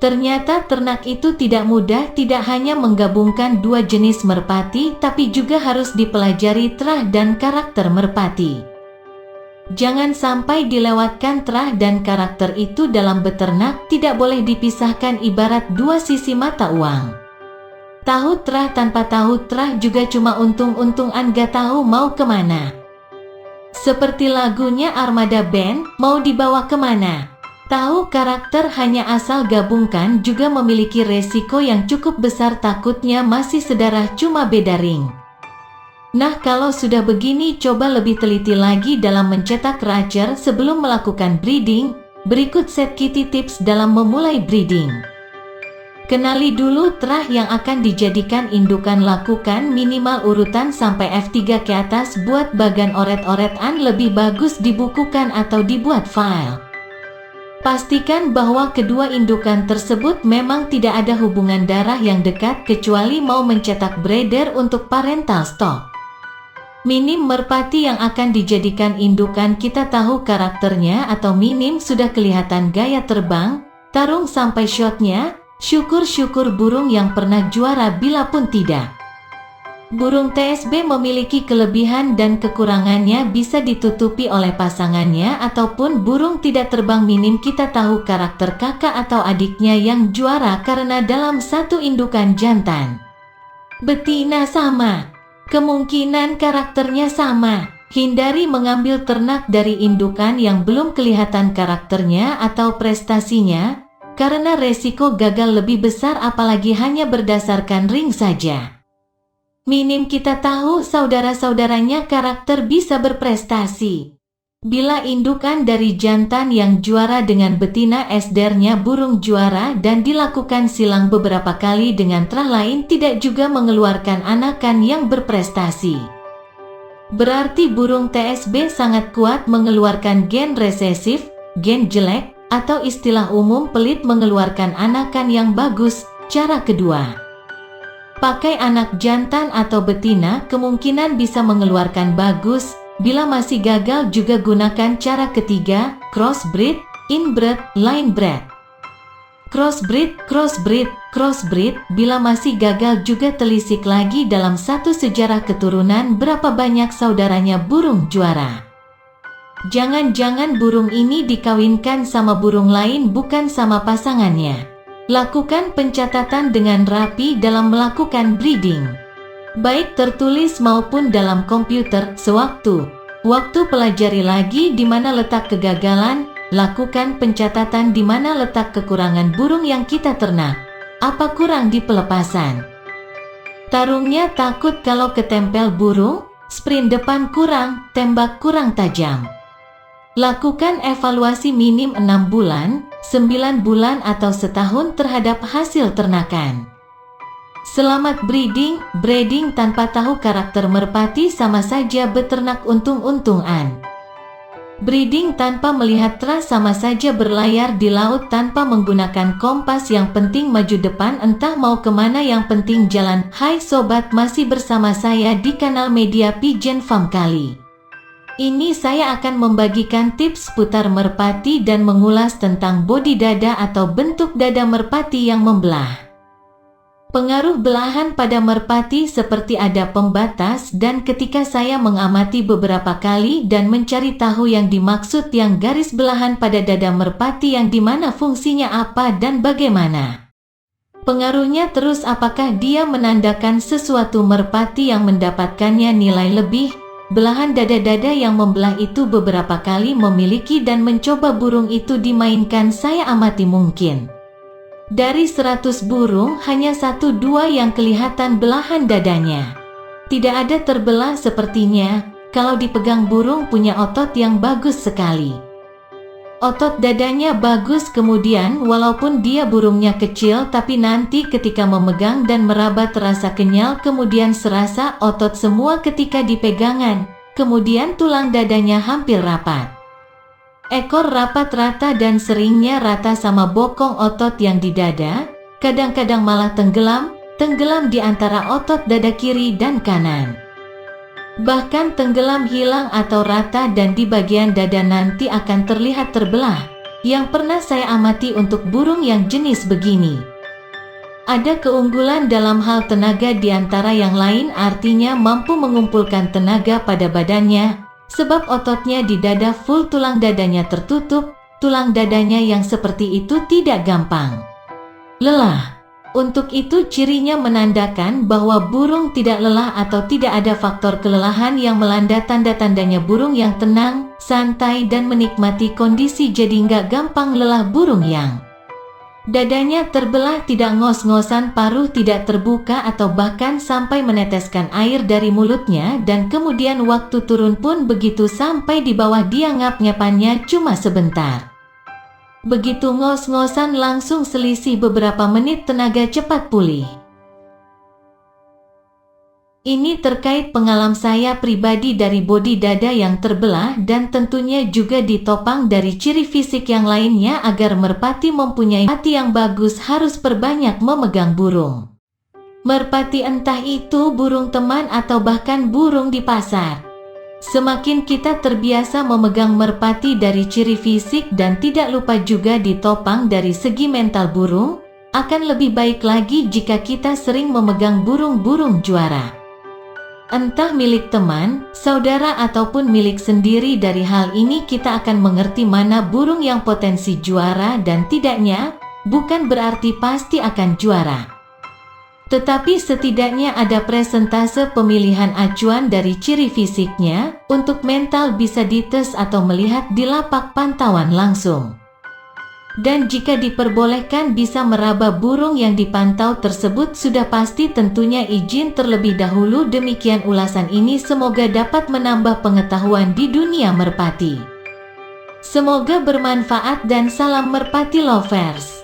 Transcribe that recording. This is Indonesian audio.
Ternyata ternak itu tidak mudah, tidak hanya menggabungkan dua jenis merpati, tapi juga harus dipelajari terah dan karakter merpati. Jangan sampai dilewatkan terah dan karakter itu dalam beternak, tidak boleh dipisahkan ibarat dua sisi mata uang. Tahu terah tanpa tahu terah juga cuma untung-untungan, gak tahu mau kemana. Seperti lagunya Armada Band, mau dibawa kemana? Tahu karakter hanya asal gabungkan juga memiliki resiko yang cukup besar, takutnya masih sedarah cuma beda ring. Nah, kalau sudah begini, coba lebih teliti lagi dalam mencetak racer sebelum melakukan breeding. Berikut set kitty tips dalam memulai breeding. Kenali dulu terah yang akan dijadikan indukan, lakukan minimal urutan sampai F3 ke atas. Buat bagan oret-oretan lebih bagus dibukukan atau dibuat file. Pastikan bahwa kedua indukan tersebut memang tidak ada hubungan darah yang dekat kecuali mau mencetak breeder untuk parental stock. Minim merpati yang akan dijadikan indukan, kita tahu karakternya atau minim sudah kelihatan gaya terbang, tarung sampai shotnya, syukur-syukur burung yang pernah juara bila pun tidak. Burung TSB memiliki kelebihan dan kekurangannya bisa ditutupi oleh pasangannya ataupun burung tidak terbang minim, kita tahu karakter kakak atau adiknya yang juara karena dalam satu indukan jantan betina sama, kemungkinan karakternya sama. Hindari mengambil ternak dari indukan yang belum kelihatan karakternya atau prestasinya, karena resiko gagal lebih besar apalagi hanya berdasarkan ring saja. Minim kita tahu saudara-saudaranya karakter bisa berprestasi. Bila indukan dari jantan yang juara dengan betina esdernya burung juara dan dilakukan silang beberapa kali dengan terah lain tidak juga mengeluarkan anakan yang berprestasi, berarti burung TSB sangat kuat mengeluarkan gen resesif, gen jelek, atau istilah umum pelit mengeluarkan anakan yang bagus. Cara kedua, pakai anak jantan atau betina, kemungkinan bisa mengeluarkan bagus. Bila masih gagal juga gunakan cara ketiga, crossbreed, inbred, linebred. Crossbreed, crossbreed, crossbreed. Bila masih gagal juga telisik lagi dalam satu sejarah keturunan berapa banyak saudaranya burung juara. Jangan-jangan burung ini dikawinkan sama burung lain bukan sama pasangannya. Lakukan pencatatan dengan rapi dalam melakukan breeding, baik tertulis maupun dalam komputer. Sewaktu-waktu pelajari lagi di mana letak kegagalan, lakukan pencatatan di mana letak kekurangan burung yang kita ternak. Apa kurang di pelepasan? Tarungnya takut kalau ketempel burung, sprint depan kurang, tembak kurang tajam. Lakukan evaluasi minim 6 bulan, 9 bulan atau setahun terhadap hasil ternakan. Selamat breeding. Breeding tanpa tahu karakter merpati sama saja beternak untung-untungan. Breeding tanpa melihat terah sama saja berlayar di laut tanpa menggunakan kompas. Yang penting maju depan, entah mau kemana, yang penting jalan. Hai sobat, masih bersama saya di kanal Media Pigeon Farm. Kali ini saya akan membagikan tips seputar merpati dan mengulas tentang bodi dada atau bentuk dada merpati yang membelah. Pengaruh belahan pada merpati seperti ada pembatas, dan ketika saya mengamati beberapa kali dan mencari tahu yang dimaksud yang garis belahan pada dada merpati yang dimana fungsinya apa dan bagaimana pengaruhnya, terus apakah dia menandakan sesuatu, merpati yang mendapatkannya nilai lebih. Belahan dada-dada yang membelah itu beberapa kali memiliki dan mencoba burung itu dimainkan. Saya amati mungkin dari 100 burung hanya 1-2 yang kelihatan belahan dadanya. Tidak ada terbelah sepertinya. Kalau dipegang burung punya otot yang bagus sekali. Otot dadanya bagus, kemudian walaupun dia burungnya kecil tapi nanti ketika memegang dan meraba terasa kenyal, kemudian serasa otot semua ketika dipegangan, kemudian tulang dadanya hampir rapat. Ekor rapat rata dan seringnya rata sama bokong otot yang di dada, kadang-kadang malah tenggelam di antara otot dada kiri dan kanan. Bahkan tenggelam, hilang atau rata, dan di bagian dada nanti akan terlihat terbelah. yang pernah saya amati untuk burung yang jenis begini. Ada keunggulan dalam hal tenaga di antara yang lain, artinya mampu mengumpulkan tenaga pada badannya, sebab ototnya di dada full, tulang dadanya tertutup. Tulang dadanya yang seperti itu tidak gampang lelah. Untuk itu cirinya menandakan bahwa burung tidak lelah atau tidak ada faktor kelelahan yang melanda. Tanda-tandanya burung yang tenang, santai dan menikmati kondisi, jadi nggak gampang lelah. Burung yang dadanya terbelah, tidak ngos-ngosan, paruh tidak terbuka atau bahkan sampai meneteskan air dari mulutnya, dan kemudian waktu turun pun begitu, sampai di bawah dia ngap-ngapannya cuma sebentar. Begitu ngos-ngosan langsung selisih beberapa menit tenaga cepat pulih. Ini terkait pengalaman saya pribadi dari bodi dada yang terbelah, dan tentunya juga ditopang dari ciri fisik yang lainnya. Agar merpati mempunyai hati yang bagus harus perbanyak memegang burung merpati, entah itu burung teman atau bahkan burung di pasar. Semakin kita terbiasa memegang merpati dari ciri fisik dan tidak lupa juga ditopang dari segi mental burung, akan lebih baik lagi jika kita sering memegang burung-burung juara. Entah milik teman, saudara ataupun milik sendiri. Dari hal ini kita akan mengerti mana burung yang potensi juara dan tidaknya. Bukan berarti pasti akan juara, tetapi setidaknya ada presentase pemilihan acuan dari ciri fisiknya. Untuk mental bisa dites atau melihat di lapak pantauan langsung. Dan jika diperbolehkan bisa meraba burung yang dipantau tersebut, sudah pasti tentunya izin terlebih dahulu. Demikian ulasan ini, semoga dapat menambah pengetahuan di dunia merpati. Semoga bermanfaat dan salam merpati lovers.